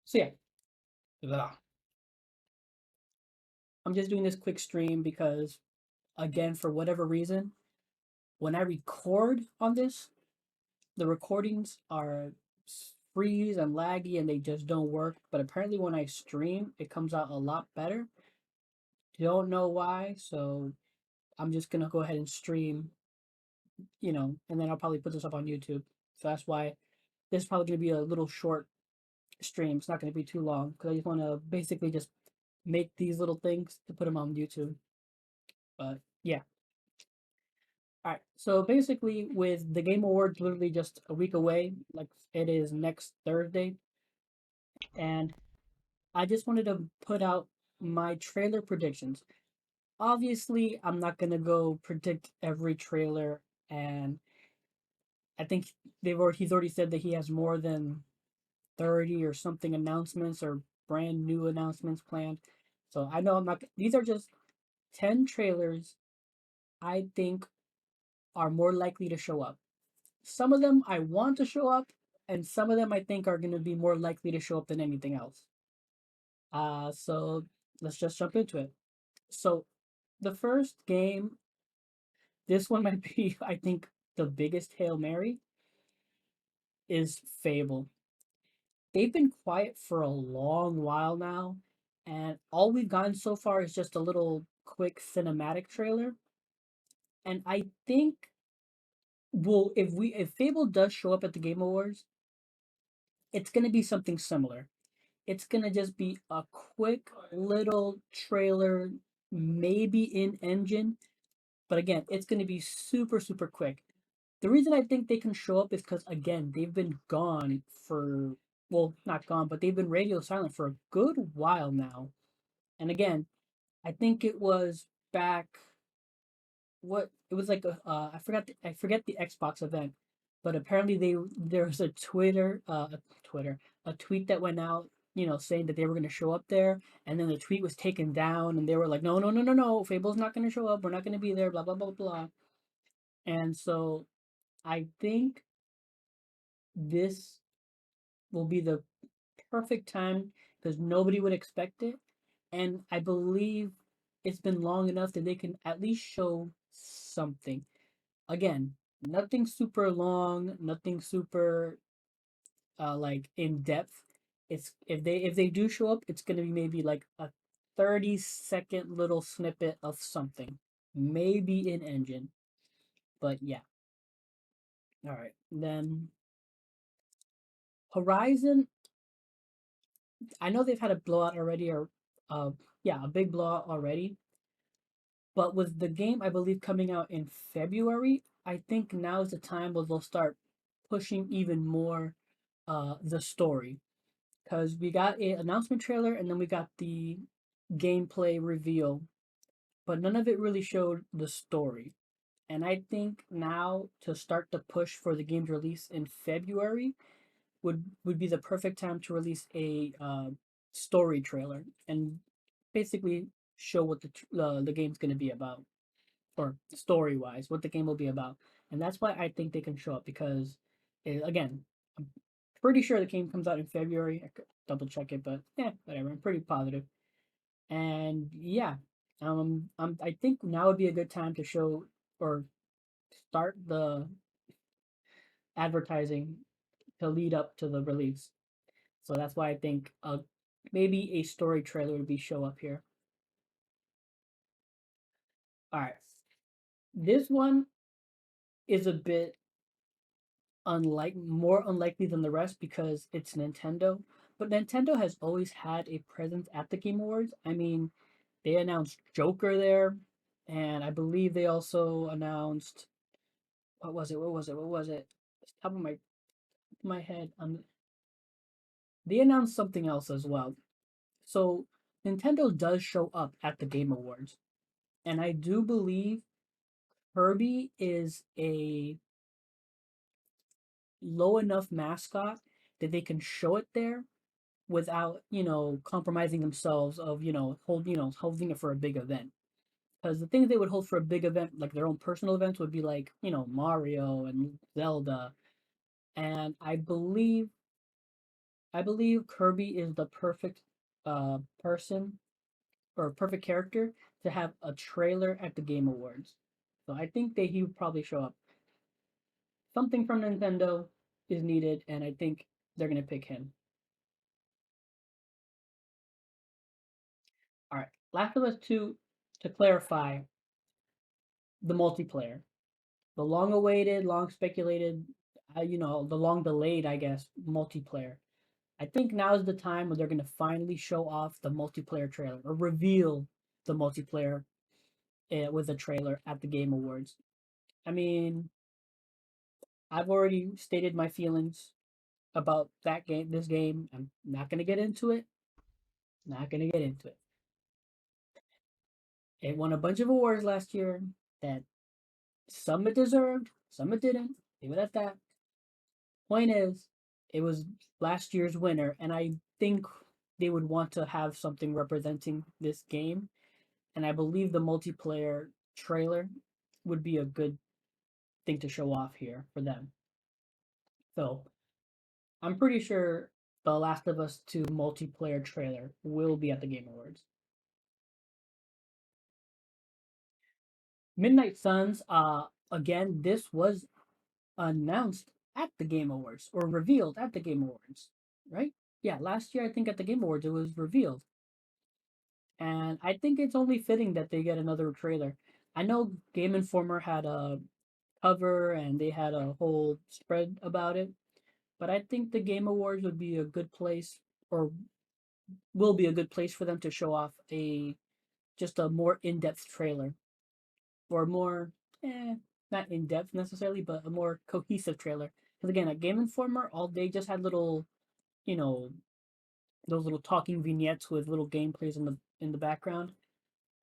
So yeah, blah. I'm just doing this quick stream because, again, for whatever reason, when I record on this, the recordings are freeze and laggy and they just don't work. But apparently, when I stream, it comes out a lot better. Don't know why, so I'm just gonna go ahead and stream, and then I'll probably put this up on YouTube. So that's why this is probably gonna be a little short stream. It's not gonna be too long because I just want to basically just make these little things to put them on YouTube. But yeah. All right. So basically, with the Game Awards literally just a week away, like it is next Thursday, and I just wanted to put out my trailer predictions. Obviously, I'm not gonna go predict every trailer, and I think he's already said that he has more than 30 or something announcements or brand new announcements planned. So I know I'm not. These are just 10 trailers I think are more likely to show up. Some of them I want to show up, and some of them I think are going to be more likely to show up than anything else. So let's just jump into it. So the first game, this one might be, I think, the biggest Hail Mary is Fable. They've been quiet for a long while now, and all we've gotten so far is just a little quick cinematic trailer. And I think, well, if Fable does show up at the Game Awards, it's gonna be something similar. It's gonna just be a quick little trailer, maybe in engine, but again, it's gonna be super, super quick. The reason I think they can show up is because again, they've been gone for, well, not gone, but they've been radio silent for a good while now. And again, I think it was back, what it was like a I forget the Xbox event, but apparently there was a Twitter a tweet that went out, saying that they were going to show up there, and then the tweet was taken down, and they were like, no, no, no, no, no, Fable's not going to show up, we're not going to be there, blah blah blah blah. And so I think this will be the perfect time because nobody would expect it, and I believe it's been long enough that they can at least show something. Again, nothing super long, nothing super like in depth. It's if they do show up, it's gonna be maybe like a 30-second little snippet of something. Maybe in engine. But yeah. Alright. Then Horizon, I know they've had a blowout already, or yeah, a big blowout already. But with the game, I believe, coming out in February, I think now is the time where they'll start pushing even more the story, because we got an announcement trailer and then we got the gameplay reveal, but none of it really showed the story. And I think now to start the push for the game's release in February would be the perfect time to release a story trailer and basically show what the game's going to be about, or story wise, what the game will be about. And that's why I think they can show up because, again, I'm pretty sure the game comes out in February. I could double check it, but yeah, whatever. I'm pretty positive. And yeah, I think now would be a good time to show or start the advertising to lead up to the release. So that's why I think maybe a story trailer would be show up here. All right, this one is a bit more unlikely than the rest because it's Nintendo. But Nintendo has always had a presence at the Game Awards. I mean, they announced Joker there, and I believe they also announced, what was it? What was it? What was it? It's top of my head. They announced something else as well. So Nintendo does show up at the Game Awards, and I do believe Kirby is a low enough mascot that they can show it there without, compromising themselves of, holding it for a big event. Because the things they would hold for a big event, like their own personal events, would be like, Mario and Zelda. And I believe I believe Kirby is the perfect person or perfect character to have a trailer at the Game Awards. So I think that he would probably show up. Something from Nintendo is needed, and I think they're gonna pick him. All right, Last of Us Two. To clarify, the multiplayer, the long-awaited, long-speculated, the long-delayed, I guess, multiplayer. I think now is the time when they're gonna finally show off the multiplayer trailer or reveal the multiplayer with a trailer at the Game Awards. I mean, I've already stated my feelings about that game, this game. I'm not gonna get into it. Not gonna get into it. It won a bunch of awards last year that some it deserved, some it didn't. Leave it at that. Point is, it was last year's winner, and I think they would want to have something representing this game. And I believe the multiplayer trailer would be a good thing to show off here for them. So I'm pretty sure the Last of Us 2 multiplayer trailer will be at the Game Awards. Midnight Suns, again, this was announced at the Game Awards or revealed at the Game Awards, right? Yeah, last year I think at the Game Awards it was revealed. And I think it's only fitting that they get another trailer. I know Game Informer had a cover and they had a whole spread about it, but I think the Game Awards would be a good place or will be a good place for them to show off a just a more in-depth trailer or more not in-depth necessarily, but a more cohesive trailer. Because again, at Game Informer, all they just had little, you know, those little talking vignettes with little gameplays in the background.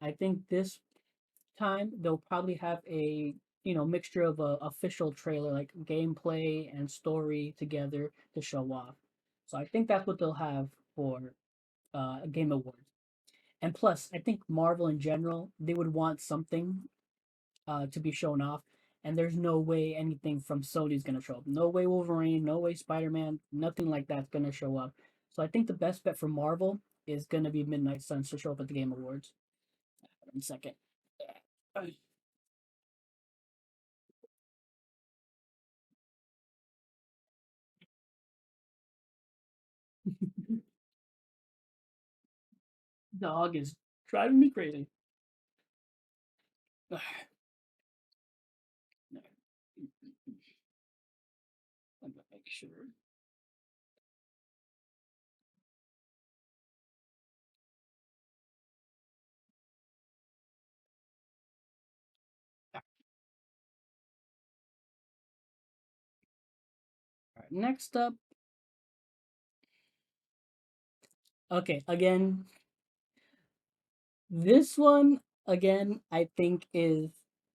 I think this time they'll probably have a mixture of a official trailer like gameplay and story together to show off. So I think that's what they'll have for Game Awards. And plus, I think Marvel in general they would want something to be shown off. And there's no way anything from Sony's gonna show up. No way Wolverine, no way Spider Man, nothing like that's gonna show up. So I think the best bet for Marvel is gonna be Midnight Suns to show up at the Game Awards. One second. Dog is driving me crazy. I'm gonna make sure. All right, next up. Okay, again, this one again I think is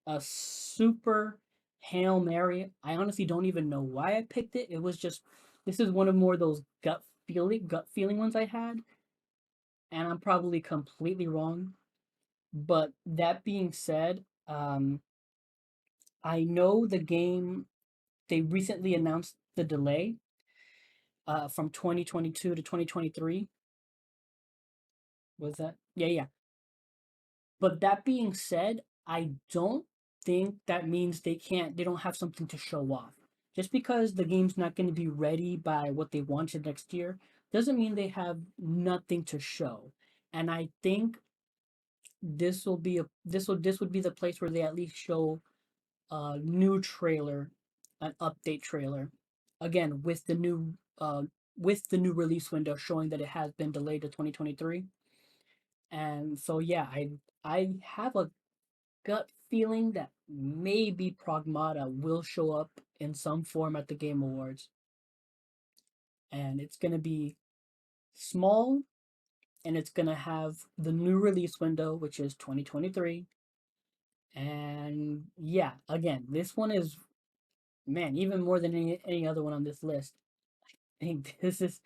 a super Hail Mary. I honestly don't even know why I picked it. It was just this is one of more of those gut feeling ones I had, and I'm probably completely wrong. But that being said, I know the game they recently announced the delay from 2022 to 2023. Was that? Yeah, yeah. But that being said, I don't think that means they don't have something to show off. Just because the game's not going to be ready by what they wanted next year doesn't mean they have nothing to show. And I think this would be the place where they at least show a new trailer, an update trailer. Again, with the new release window showing that it has been delayed to 2023. And so yeah, I have a gut feeling that maybe Pragmata will show up in some form at the Game Awards. And it's going to be small and it's going to have the new release window, which is 2023. And yeah, again, this one is, man, even more than any other one on this list. I think this is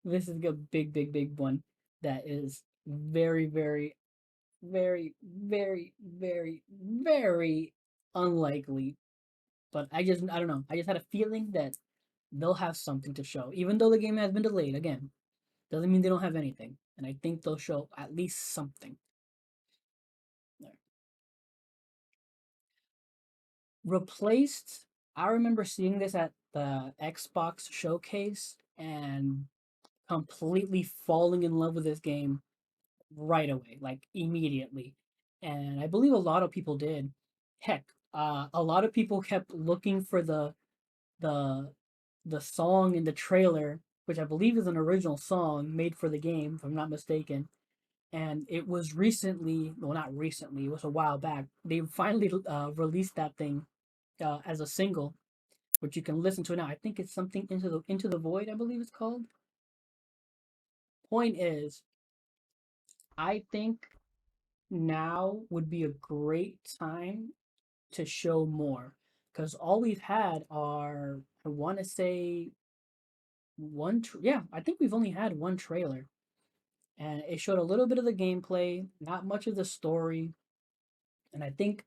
a big, big, big one that is very, very, very, very, very, very unlikely. But I don't know. I just had a feeling that they'll have something to show. Even though the game has been delayed, again, doesn't mean they don't have anything. And I think they'll show at least something. Replaced, I remember seeing this at the Xbox showcase and completely falling in love with this game right away, like immediately. And I believe a lot of people did. Heck, a lot of people kept looking for the the song in the trailer, which I believe is an original song made for the game, if I'm not mistaken. And it was recently, well, not recently, it was a while back. They finally released that thing as a single, which you can listen to now. I think it's something into the void, I believe it's called. Point is, I think now would be a great time to show more because all we've had are, I want to say, yeah, I think we've only had one trailer, and it showed a little bit of the gameplay, not much of the story. And I think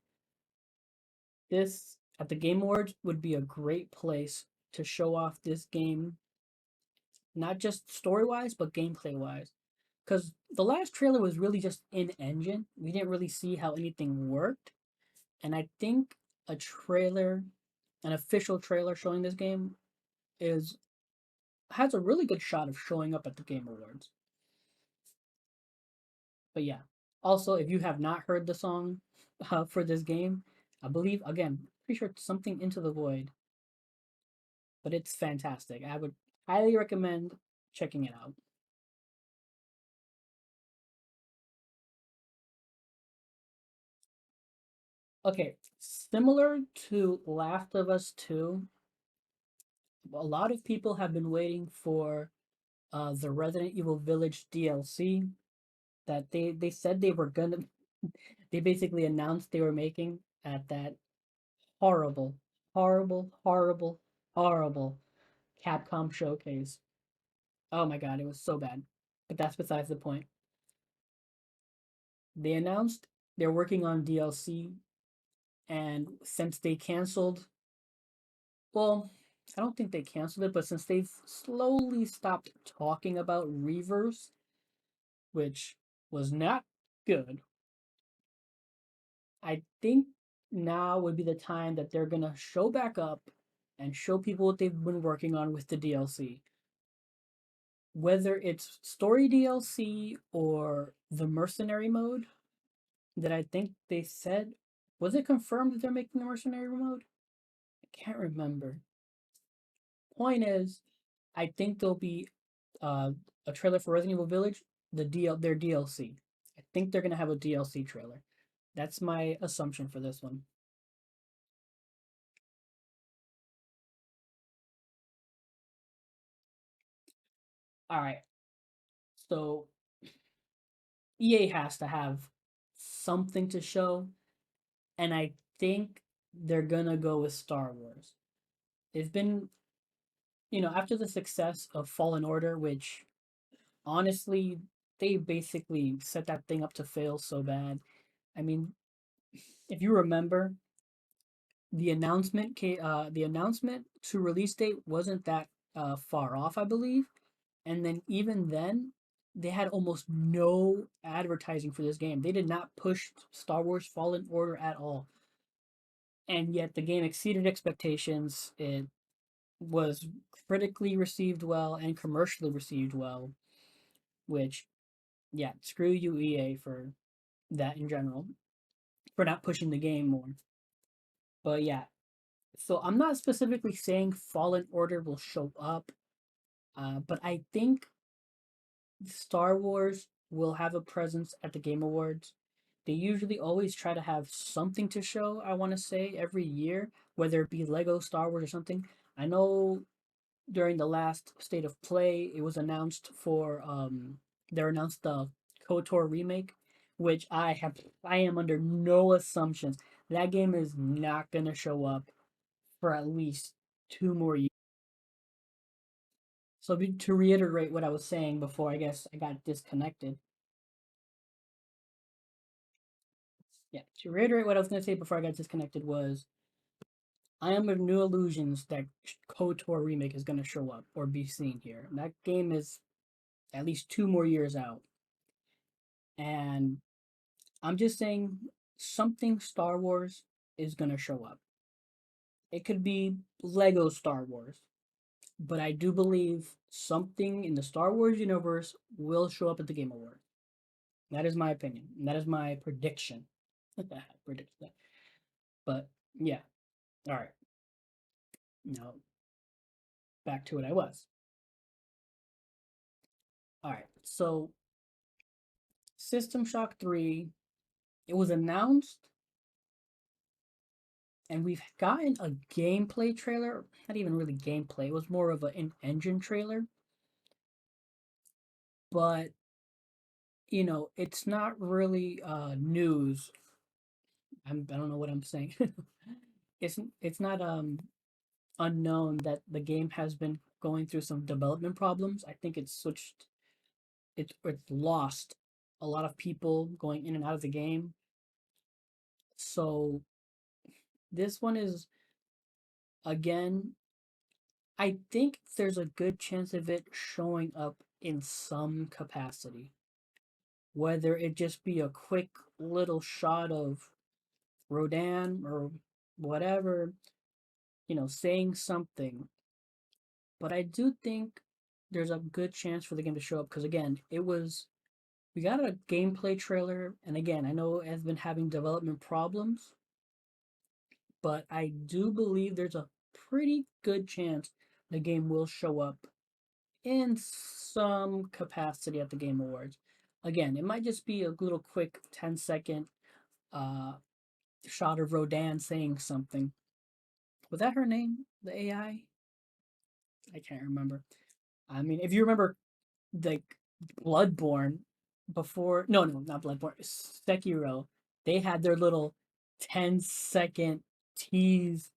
this at the Game Awards would be a great place to show off this game, not just story wise, but gameplay wise. Because the last trailer was really just in engine. We didn't really see how anything worked. And I think a trailer, an official trailer showing this game, is has a really good shot of showing up at the Game Awards. But yeah, also if you have not heard the song for this game, I believe again, pretty sure it's something into the void, but it's fantastic. I would highly recommend checking it out. Okay, similar to Last of Us 2, a lot of people have been waiting for the Resident Evil Village DLC that they said they were gonna. They basically announced they were making at that horrible, horrible, horrible, horrible Capcom showcase. Oh my god, it was so bad. But that's besides the point. They announced they're working on DLC, and since they canceled, well, I don't think they canceled it, but since they've slowly stopped talking about Reavers, which was not good, I think now would be the time that they're gonna show back up and show people what they've been working on with the DLC. Whether it's story DLC or the mercenary mode that I think they said, was it confirmed that they're making the mercenary mode? I can't remember. Point is, I think there'll be uh, a trailer for Resident Evil Village, their DLC. I think they're gonna have a DLC trailer. That's my assumption for this one. All right, so EA has to have something to show, and I think they're gonna go with Star Wars. They've been, after the success of Fallen Order, which honestly, they basically set that thing up to fail so bad. I mean, if you remember, the announcement to release date wasn't that far off, I believe. And then even then, they had almost no advertising for this game. They did not push Star Wars Fallen Order at all. And yet the game exceeded expectations. It was critically received well and commercially received well, which, yeah, screw you, EA, for that in general, for not pushing the game more. But yeah, so I'm not specifically saying Fallen Order will show up, but I think Star Wars will have a presence at the Game Awards. They usually always try to have something to show, I want to say, every year, whether it be Lego Star Wars or something. I know during the last State of Play, it was announced they announced the KOTOR remake, which I am under no assumptions that game is not gonna show up for at least 2 more years. So to reiterate what I was saying before, I guess I got disconnected. Yeah, to reiterate what I was gonna say before I got disconnected was I am of new illusions that KOTOR remake is going to show up or be seen here. And that game is at least 2 more years out. And I'm just saying something Star Wars is going to show up. It could be Lego Star Wars, but I do believe something in the Star Wars universe will show up at the Game Awards. That is my opinion. And that is my prediction. Prediction. But yeah, all right. Now back to what I was. All right. So System Shock 3, it was announced and we've gotten a gameplay trailer. Not even really gameplay. It was more of an engine trailer. But it's not really news. I don't know what I'm saying. It's not unknown that the game has been going through some development problems. I think it's lost a lot of people going in and out of the game. So this one is, again, I think there's a good chance of it showing up in some capacity. Whether it just be a quick little shot of Rodan or whatever, saying something. But I do think there's a good chance for the game to show up because, again, we got a gameplay trailer, and again, I know it has been having development problems, but I do believe there's a pretty good chance the game will show up in some capacity at the Game Awards. Again, it might just be a little quick 10-second uh, shot of Rodan saying something. Was that her name? The AI? I can't remember. I mean, if you remember, like Bloodborne, before no, not Bloodborne, Sekiro, they had their little 10-second tease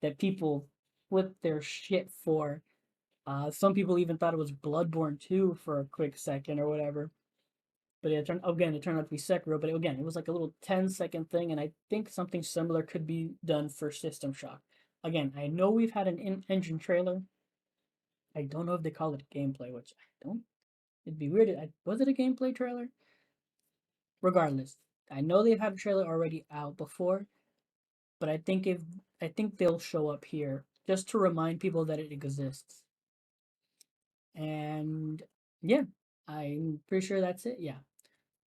that people flipped their shit for. Some people even thought it was Bloodborne 2 for a quick second or whatever. But it turned out to be Sekiro. But again, it was like a little 10-second thing, and I think something similar could be done for System Shock. Again, I know we've had an in-engine trailer. I don't know if they call it gameplay, which I don't. It'd be weird. Was it a gameplay trailer? Regardless, I know they've had a trailer already out before, but I think they'll show up here just to remind people that it exists. And yeah, I'm pretty sure that's it. Yeah.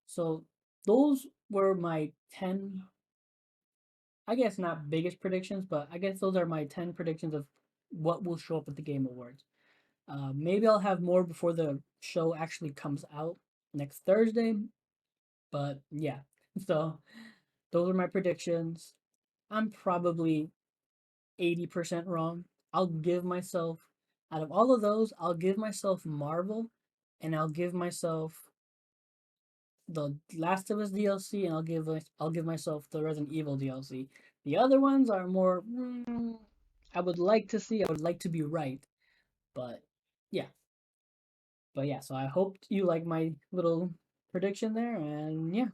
So those were my 10, I guess not biggest predictions, but I guess those are my 10 predictions of what will show up at the Game Awards. Maybe I'll have more before the show actually comes out next Thursday, but yeah. So those are my predictions. I'm probably 80% wrong. I'll give myself, out of all of those, I'll give myself Marvel and I'll give myself the Last of Us DLC, and I'll give myself the Resident Evil DLC. The other ones are more. I would like to see. I would like to be right, but yeah, but yeah. So I hope you like my little prediction there, and yeah,